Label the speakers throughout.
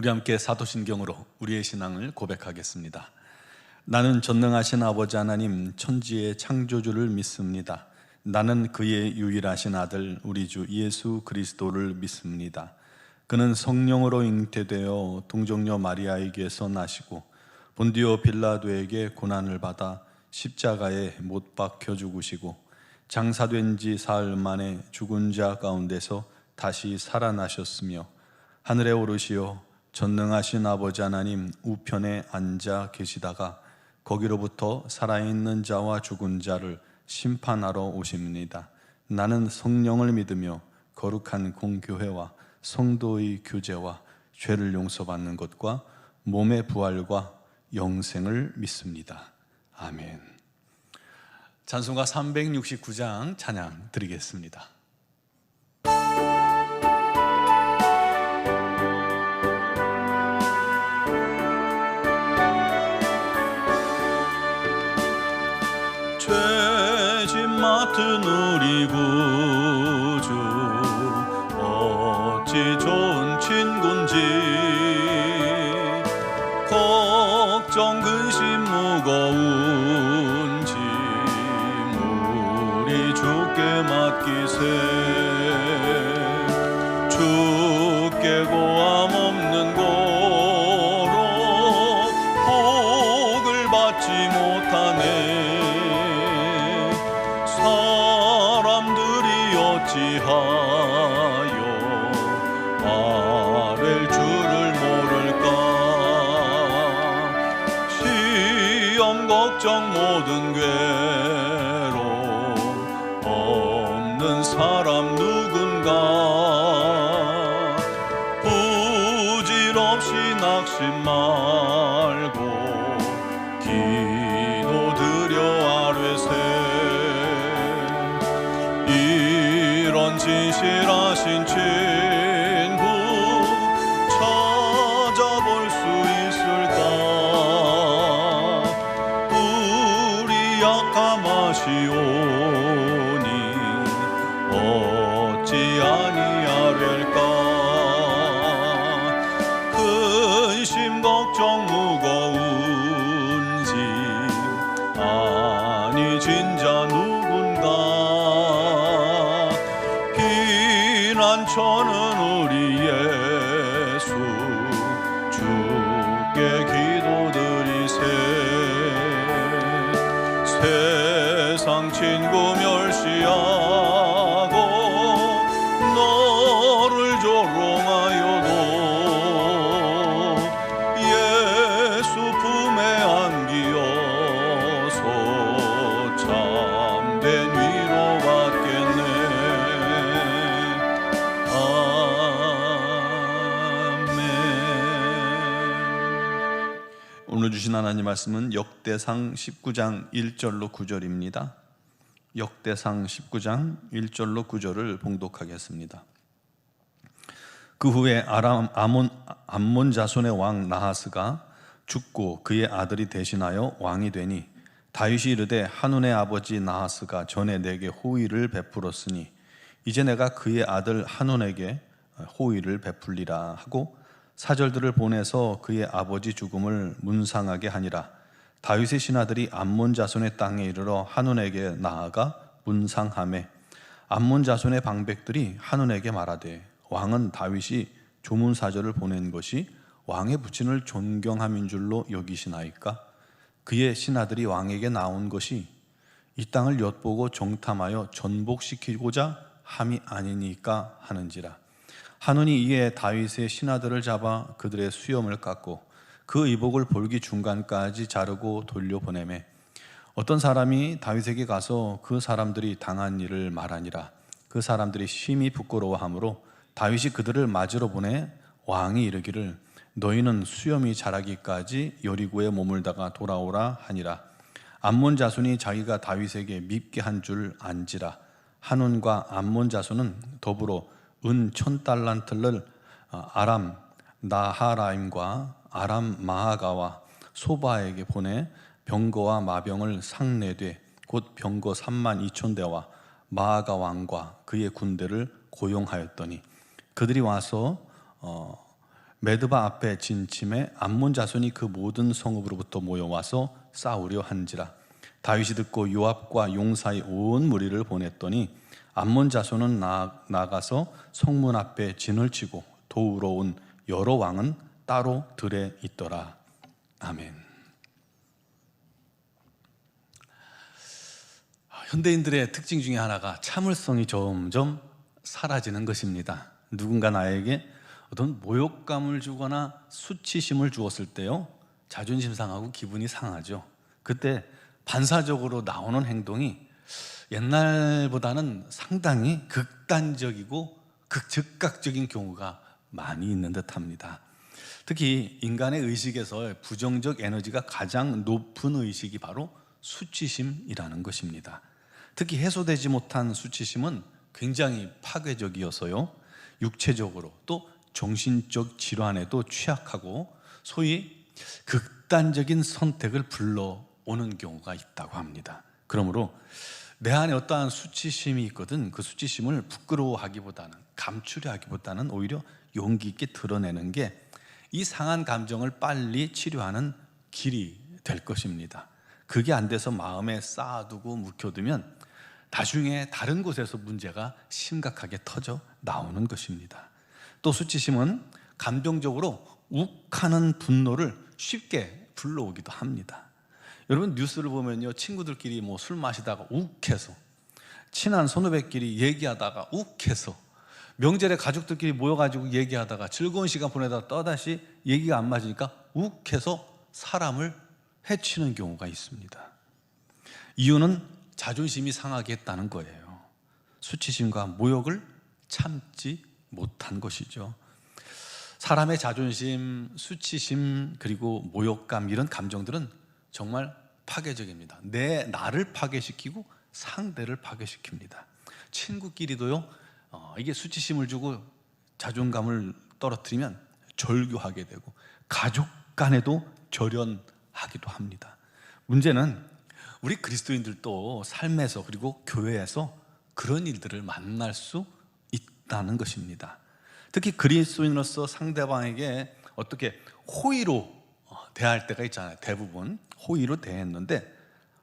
Speaker 1: 우리 함께 사도신경으로 우리의 신앙을 고백하겠습니다. 나는 전능하신 아버지 하나님 천지의 창조주를 믿습니다. 나는 그의 유일하신 아들 우리 주 예수 그리스도를 믿습니다. 그는 성령으로 잉태되어 동정녀 마리아에게서 나시고 본디오 빌라도에게 고난을 받아 십자가에 못 박혀 죽으시고 장사된 지 사흘 만에 죽은 자 가운데서 다시 살아나셨으며 하늘에 오르시어 전능하신 아버지 하나님 우편에 앉아 계시다가 거기로부터 살아있는 자와 죽은 자를 심판하러 오십니다. 나는 성령을 믿으며 거룩한 공교회와 성도의 교제와 죄를 용서받는 것과 몸의 부활과 영생을 믿습니다. 아멘. 찬송가 369장 찬양 드리겠습니다. 죄짐 맡은 우리 구주 어찌 좋은 친군지 걱정 근심 무거운 짐 우리 주께 맡기세 주께 고함 없는 고로 복을 받지 못하네 사람들이 어찌하여 아랠 줄을 모를까 시험 걱정 모든 괴로움 없는 사람 누군가 부질없이 낙심 말고 기도드려 아뢰세 이런 진실하신 친구 찾아볼 수 있을까 우리 약함하시오니 어찌 아니하랴까 근심 걱정 무거운 짐 아니 진자 누군가 피난처는 우리 예수 주께 기도드리세 세상 친구 멸시하고 너를 조롱하여도 예수 품에 안기어서 참된 위로 받겠네 오늘 주신 하나님 말씀은 역대상 19장 1절로 9절입니다. 역대상 19장 1절로 9절을 봉독하겠습니다. 그 후에 암몬 자손의 왕 나하스가 죽고 그의 아들이 대신하여 왕이 되니 다윗이 이르되 한운의 아버지 나하스가 전에 내게 호의를 베풀었으니 이제 내가 그의 아들 한운에게 호의를 베풀리라 하고 사절들을 보내서 그의 아버지 죽음을 문상하게 하니라. 다윗의 신하들이 암몬 자손의 땅에 이르러 한운에게 나아가 문상하매 암몬 자손의 방백들이 한운에게 말하되 왕은 다윗이 조문 사절을 보낸 것이 왕의 부친을 존경함인 줄로 여기시나이까? 그의 신하들이 왕에게 나온 것이 이 땅을 엿보고 정탐하여 전복시키고자 함이 아니니까 하는지라. 한운이 이에 다윗의 신하들을 잡아 그들의 수염을 깎고 그 의복을 볼기 중간까지 자르고 돌려보내매 어떤 사람이 다윗에게 가서 그 사람들이 당한 일을 말하니라. 그 사람들이 심히 부끄러워하므로 다윗이 그들을 맞으러 보내 왕이 이르기를 너희는 수염이 자라기까지 여리고에 머물다가 돌아오라 하니라. 암몬 자손이 자기가 다윗에게 밉게 한 줄 안지라. 한운과 암몬 자손은 더불어 은 1000달란트를 아람 나하라임과 아람 마하가와 소바에게 보내 병거와 마병을 상내되 곧 병거 32,000대와 마하가 왕과 그의 군대를 고용하였더니 그들이 와서 메드바 앞에 진침해 암몬 자손이 그 모든 성읍으로부터 모여와서 싸우려 한지라. 다윗이 듣고 요압과 용사의 온 무리를 보냈더니 암몬 자손은 나가서 성문 앞에 진을 치고 도우러 온 여러 왕은 따로 들에 있더라. 아멘. 현대인들의 특징 중에 하나가 참을성이 점점 사라지는 것입니다. 누군가 나에게 어떤 모욕감을 주거나 수치심을 주었을 때요, 자존심 상하고 기분이 상하죠. 그때 반사적으로 나오는 행동이 옛날보다는 상당히 극단적이고 즉각적인 경우가 많이 있는 듯합니다. 특히 인간의 의식에서 부정적 에너지가 가장 높은 의식이 바로 수치심이라는 것입니다. 특히 해소되지 못한 수치심은 굉장히 파괴적이어서요, 육체적으로 또 정신적 질환에도 취약하고 소위 극단적인 선택을 불러오는 경우가 있다고 합니다. 그러므로 내 안에 어떠한 수치심이 있거든 그 수치심을 부끄러워하기보다는, 감추려 하기보다는 오히려 용기 있게 드러내는 게 이 상한 감정을 빨리 치료하는 길이 될 것입니다. 그게 안 돼서 마음에 쌓아두고 묵혀두면 나중에 다른 곳에서 문제가 심각하게 터져 나오는 것입니다. 또 수치심은 감정적으로 욱하는 분노를 쉽게 불러오기도 합니다. 여러분 뉴스를 보면요, 친구들끼리 술 마시다가 욱해서, 친한 선후배끼리 얘기하다가 욱해서, 명절에 가족들끼리 모여가지고 얘기하다가 즐거운 시간 보내다가 또다시 얘기가 안 맞으니까 욱해서 사람을 해치는 경우가 있습니다. 이유는 자존심이 상하게 했다는 거예요. 수치심과 모욕을 참지 못한 것이죠. 사람의 자존심, 수치심, 그리고 모욕감, 이런 감정들은 정말 파괴적입니다. 나를 파괴시키고 상대를 파괴시킵니다. 친구끼리도요, 이게 수치심을 주고 자존감을 떨어뜨리면 절교하게 되고, 가족 간에도 절연하기도 합니다. 문제는 우리 그리스도인들도 삶에서 그리고 교회에서 그런 일들을 만날 수 있다는 것입니다. 특히 그리스도인으로서 상대방에게 어떻게 호의로 대할 때가 있잖아요. 대부분 호의로 대했는데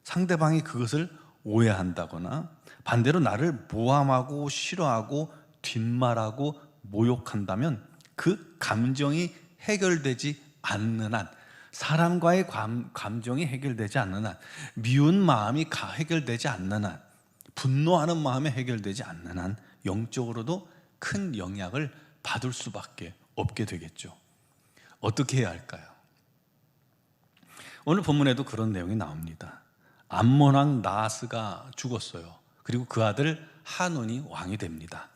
Speaker 1: 상대방이 그것을 오해한다거나 반대로 나를 모함하고 싫어하고 뒷말하고 모욕한다면 그 감정이 해결되지 않는 한, 사람과의 감정이 해결되지 않는 한, 미운 마음이 해결되지 않는 한, 분노하는 마음이 해결되지 않는 한 영적으로도 큰 영향을 받을 수밖에 없게 되겠죠. 어떻게 해야 할까요? 오늘 본문에도 그런 내용이 나옵니다. 암몬 왕 나하스가 죽었어요. 그리고 그 아들 한온이 왕이 됩니다.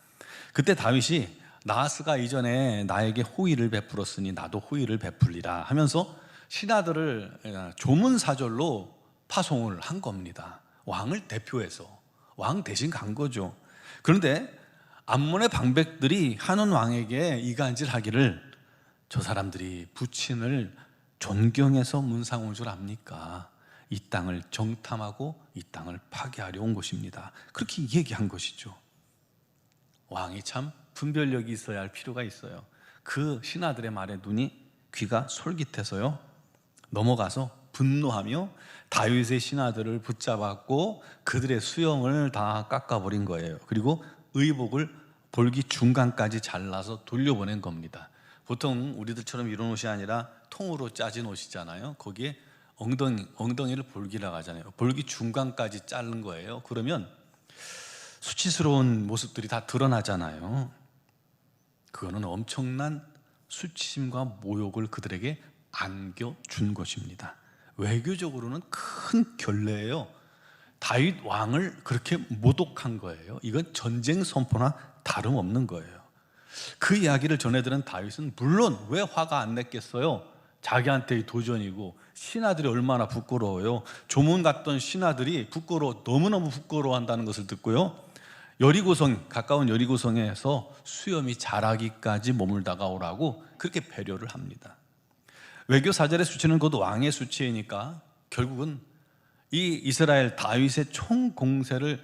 Speaker 1: 그때 다윗이 나하스가 이전에 나에게 호의를 베풀었으니 나도 호의를 베풀리라 하면서 신하들을 조문사절로 파송을 한 겁니다. 왕을 대표해서, 왕 대신 간 거죠. 그런데 암몬의 방백들이 한온 왕에게 이간질하기를, 저 사람들이 부친을 존경해서 문상 온 줄 압니까? 이 땅을 정탐하고 이 땅을 파괴하려 온 것입니다. 그렇게 얘기한 것이죠. 왕이 참 분별력이 있어야 할 필요가 있어요. 그 신하들의 말에 귀가 솔깃해서요, 넘어가서 분노하며 다윗의 신하들을 붙잡았고 그들의 수염을 다 깎아버린 거예요. 그리고 의복을 볼기 중간까지 잘라서 돌려보낸 겁니다. 보통 우리들처럼 이런 옷이 아니라 통으로 짜진 옷이잖아요. 거기에 엉덩이를 볼기라고 하잖아요. 볼기 중간까지 자른 거예요. 그러면 수치스러운 모습들이 다 드러나잖아요. 그거는 엄청난 수치심과 모욕을 그들에게 안겨준 것입니다. 외교적으로는 큰 결례예요. 다윗 왕을 그렇게 모독한 거예요. 이건 전쟁 선포나 다름없는 거예요. 그 이야기를 전해들은 다윗은 물론 왜 화가 안 냈겠어요? 자기한테의 도전이고 신하들이 얼마나 부끄러워요. 조문 갔던 신하들이 너무너무 부끄러워한다는 것을 듣고요, 가까운 여리고성에서 수염이 자라기까지 머물다가 오라고 그렇게 배려를 합니다. 외교 사절의 수치는 곧 왕의 수치이니까 결국은 이 이스라엘 다윗이 총공세를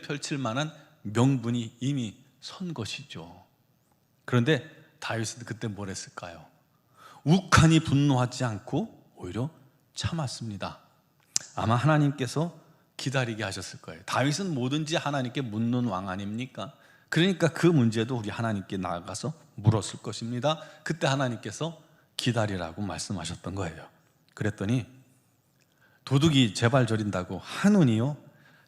Speaker 1: 펼칠 만한 명분이 이미 선 것이죠. 그런데 다윗은 그때 뭘 했을까요? 욱하니 분노하지 않고 오히려 참았습니다. 아마 하나님께서 기다리게 하셨을 거예요. 다윗은 뭐든지 하나님께 묻는 왕 아닙니까? 그러니까 그 문제도 우리 하나님께 나아가서 물었을 것입니다. 그때 하나님께서 기다리라고 말씀하셨던 거예요. 그랬더니 도둑이 제발 저린다고 하누니요,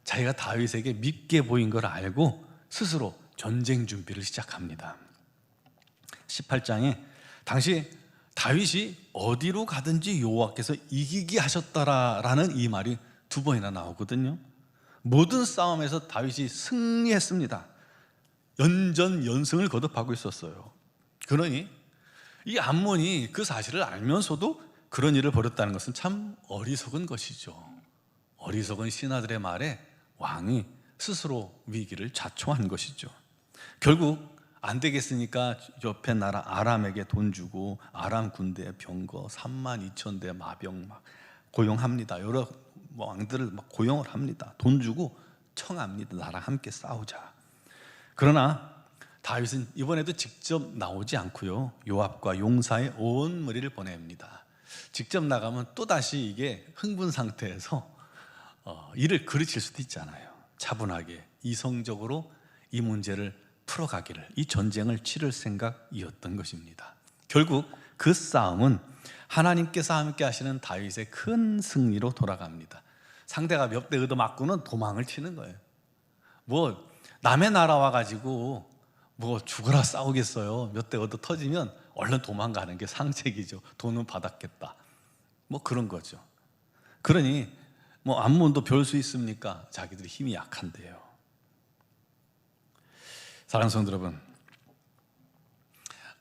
Speaker 1: 자기가 다윗에게 밉게 보인 걸 알고 스스로 전쟁 준비를 시작합니다. 18장에 당시 다윗이 어디로 가든지 여호와께서 이기게 하셨다라는 이 말이 2번이나 나오거든요. 모든 싸움에서 다윗이 승리했습니다. 연전연승을 거듭하고 있었어요. 그러니 이 암몬이 그 사실을 알면서도 그런 일을 벌였다는 것은 참 어리석은 것이죠. 어리석은 신하들의 말에 왕이 스스로 위기를 자초한 것이죠. 결국 안 되겠으니까 옆에 나라 아람에게 돈 주고 아람 군대의 병거 32,000대 마병 막 고용합니다. 여러 왕들을 막 고용을 합니다. 돈 주고 청합니다. 나랑 함께 싸우자. 그러나 다윗은 이번에도 직접 나오지 않고요, 요압과 용사의 온 무리를 보냅니다. 직접 나가면 또다시 이게 흥분 상태에서 일을 그르칠 수도 있잖아요. 차분하게 이성적으로 이 문제를 풀어가기를, 이 전쟁을 치를 생각이었던 것입니다. 결국 그 싸움은 하나님께서 함께 하시는 다윗의 큰 승리로 돌아갑니다. 상대가 몇 대 얻어맞고는 도망을 치는 거예요. 뭐 남의 나라 와가지고 뭐 죽어라 싸우겠어요. 몇 대 얻어 터지면 얼른 도망가는 게 상책이죠. 돈은 받았겠다, 뭐 그런 거죠. 그러니 뭐 암몬도 별 수 있습니까? 자기들이 힘이 약한데요. 사랑하는 성도 여러분,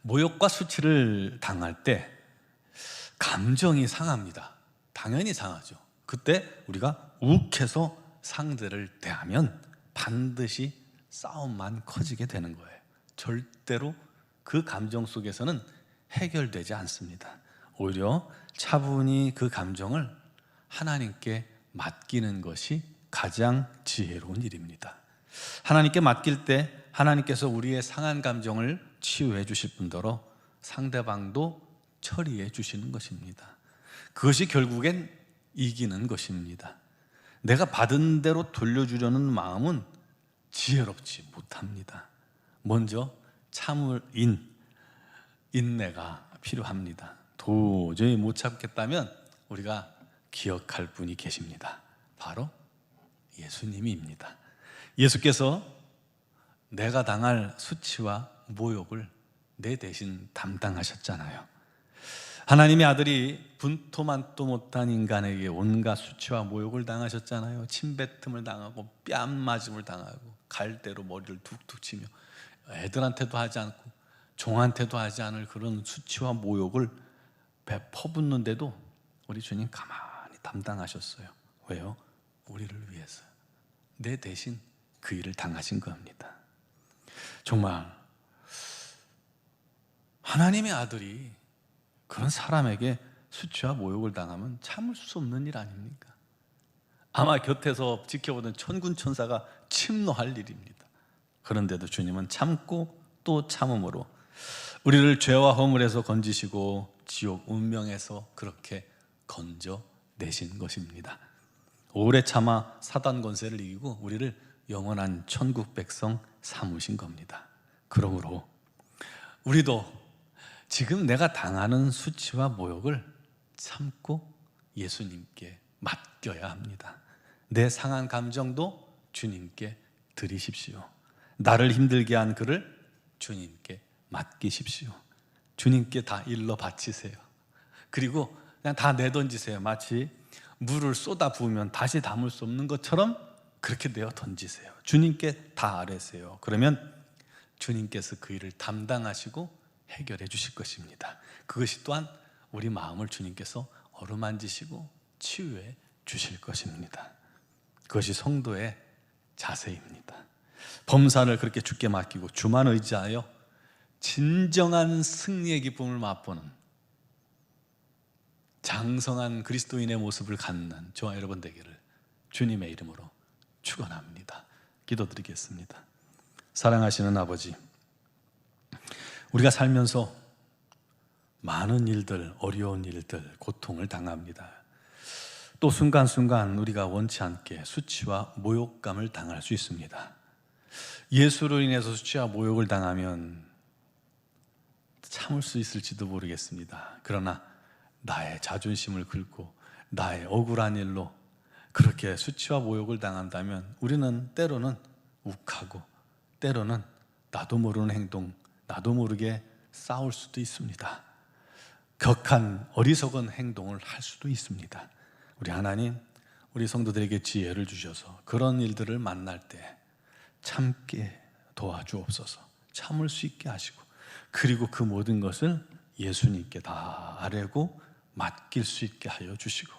Speaker 1: 모욕과 수치를 당할 때 감정이 상합니다. 당연히 상하죠. 그때 우리가 욱해서 상대를 대하면 반드시 싸움만 커지게 되는 거예요. 절대로 그 감정 속에서는 해결되지 않습니다. 오히려 차분히 그 감정을 하나님께 맡기는 것이 가장 지혜로운 일입니다. 하나님께 맡길 때 하나님께서 우리의 상한 감정을 치유해 주실 뿐더러 상대방도 처리해 주시는 것입니다. 그것이 결국엔 이기는 것입니다. 내가 받은 대로 돌려주려는 마음은 지혜롭지 못합니다. 먼저 참을 인내가 필요합니다. 도저히 못 참겠다면 우리가 기억할 분이 계십니다. 바로 예수님입니다. 예수께서 내가 당할 수치와 모욕을 내 대신 담당하셨잖아요. 하나님의 아들이 분토만도 못한 인간에게 온갖 수치와 모욕을 당하셨잖아요. 침뱉음을 당하고 뺨 맞음을 당하고 갈대로 머리를 툭툭 치며 애들한테도 하지 않고 종한테도 하지 않을 그런 수치와 모욕을 퍼붓는데도 우리 주님 가만히 담당하셨어요. 왜요? 우리를 위해서요. 내 대신 그 일을 당하신 겁니다. 정말 하나님의 아들이 그런 사람에게 수치와 모욕을 당하면 참을 수 없는 일 아닙니까? 아마 곁에서 지켜보던 천군 천사가 침노할 일입니다. 그런데도 주님은 참고 또 참음으로 우리를 죄와 허물에서 건지시고 지옥 운명에서 그렇게 건져내신 것입니다. 오래 참아 사단 권세를 이기고 우리를 영원한 천국 백성 삼으신 겁니다. 그러므로 우리도 지금 내가 당하는 수치와 모욕을 참고 예수님께 맡겨야 합니다. 내 상한 감정도 주님께 드리십시오. 나를 힘들게 한 그를 주님께 맡기십시오. 주님께 다 일러 바치세요. 그리고 그냥 다 내던지세요. 마치 물을 쏟아 부으면 다시 담을 수 없는 것처럼 그렇게 내어 던지세요. 주님께 다 아뢰세요. 그러면 주님께서 그 일을 담당하시고 해결해 주실 것입니다. 그것이 또한 우리 마음을 주님께서 어루만지시고 치유해 주실 것입니다. 그것이 성도의 자세입니다. 범사를 그렇게 주께 맡기고 주만 의지하여 진정한 승리의 기쁨을 맛보는 장성한 그리스도인의 모습을 갖는 저와 여러분 되기를 주님의 이름으로 축원합니다. 기도드리겠습니다. 사랑하시는 아버지, 우리가 살면서 많은 일들, 어려운 일들, 고통을 당합니다. 또 순간순간 우리가 원치 않게 수치와 모욕감을 당할 수 있습니다. 예수로 인해서 수치와 모욕을 당하면 참을 수 있을지도 모르겠습니다. 그러나 나의 자존심을 긁고 나의 억울한 일로 그렇게 수치와 모욕을 당한다면 우리는 때로는 욱하고 때로는 나도 모르는 행동, 나도 모르게 싸울 수도 있습니다. 격한 어리석은 행동을 할 수도 있습니다. 우리 하나님, 우리 성도들에게 지혜를 주셔서 그런 일들을 만날 때 참게 도와주옵소서. 참을 수 있게 하시고, 그리고 그 모든 것을 예수님께 다 아뢰고 맡길 수 있게 하여 주시고,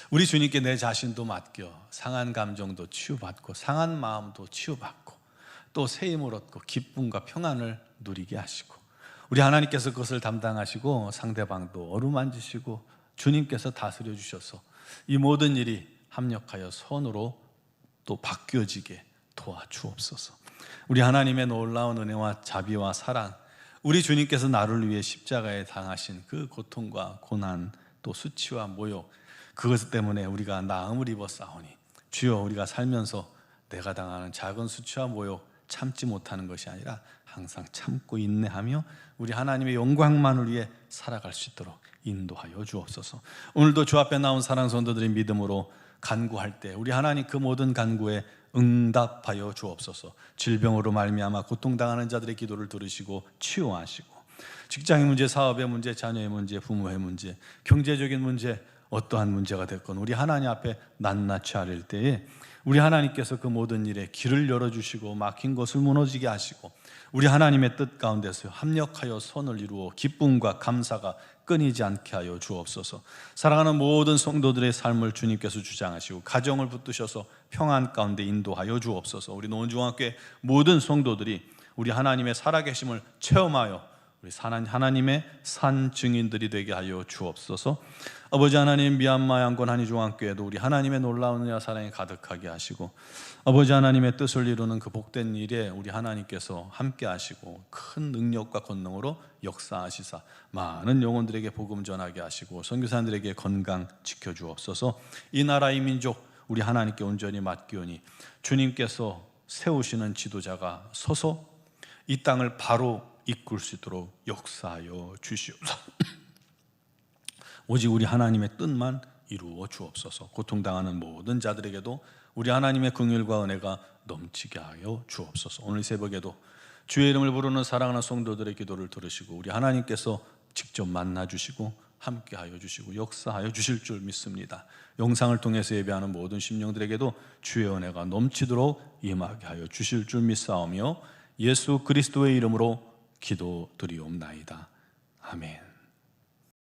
Speaker 1: 우리 주님께 내 자신도 맡겨 상한 감정도 치유받고 상한 마음도 치유받고 또 새 힘을 얻고 기쁨과 평안을 누리게 하시고, 우리 하나님께서 그것을 담당하시고 상대방도 어루만지시고 주님께서 다스려 주셔서 이 모든 일이 합력하여 선으로 또 바뀌어지게 도와주옵소서. 우리 하나님의 놀라운 은혜와 자비와 사랑, 우리 주님께서 나를 위해 십자가에 당하신 그 고통과 고난, 또 수치와 모욕, 그것 때문에 우리가 나음을 입어 싸우니 주여, 우리가 살면서 내가 당하는 작은 수치와 모욕 참지 못하는 것이 아니라 항상 참고 인내하며 우리 하나님의 영광만을 위해 살아갈 수 있도록 인도하여 주옵소서. 오늘도 주 앞에 나온 사랑 성도들의 믿음으로 간구할 때 우리 하나님 그 모든 간구에 응답하여 주옵소서. 질병으로 말미암아 고통당하는 자들의 기도를 들으시고 치유하시고, 직장의 문제, 사업의 문제, 자녀의 문제, 부모의 문제, 경제적인 문제, 어떠한 문제가 됐건 우리 하나님 앞에 낱낱이 아릴 때에 우리 하나님께서 그 모든 일에 길을 열어주시고 막힌 것을 무너지게 하시고 우리 하나님의 뜻 가운데서 합력하여 선을 이루어 기쁨과 감사가 끊이지 않게 하여 주옵소서. 사랑하는 모든 성도들의 삶을 주님께서 주장하시고 가정을 붙드셔서 평안 가운데 인도하여 주옵소서. 우리 노원중학교의 모든 성도들이 우리 하나님의 살아계심을 체험하여 우리 하나님의 산 증인들이 되게 하여 주옵소서. 아버지 하나님, 미얀마 양곤 한의중앙교회도 우리 하나님의 놀라운 은혜와 사랑이 가득하게 하시고 아버지 하나님의 뜻을 이루는 그 복된 일에 우리 하나님께서 함께 하시고 큰 능력과 권능으로 역사하시사 많은 영혼들에게 복음 전하게 하시고 선교사님들에게 건강 지켜주옵소서. 이 나라 이 민족 우리 하나님께 온전히 맡기오니 주님께서 세우시는 지도자가 서서 이 땅을 바로 이끌 수 있도록 역사하여 주시옵소서. 오직 우리 하나님의 뜻만 이루어 주옵소서. 고통당하는 모든 자들에게도 우리 하나님의 긍휼과 은혜가 넘치게 하여 주옵소서. 오늘 새벽에도 주의 이름을 부르는 사랑하는 성도들의 기도를 들으시고 우리 하나님께서 직접 만나주시고 함께하여 주시고 역사하여 주실 줄 믿습니다. 영상을 통해서 예배하는 모든 심령들에게도 주의 은혜가 넘치도록 임하게 하여 주실 줄 믿사오며 예수 그리스도의 이름으로 기도드리옵나이다. 아멘.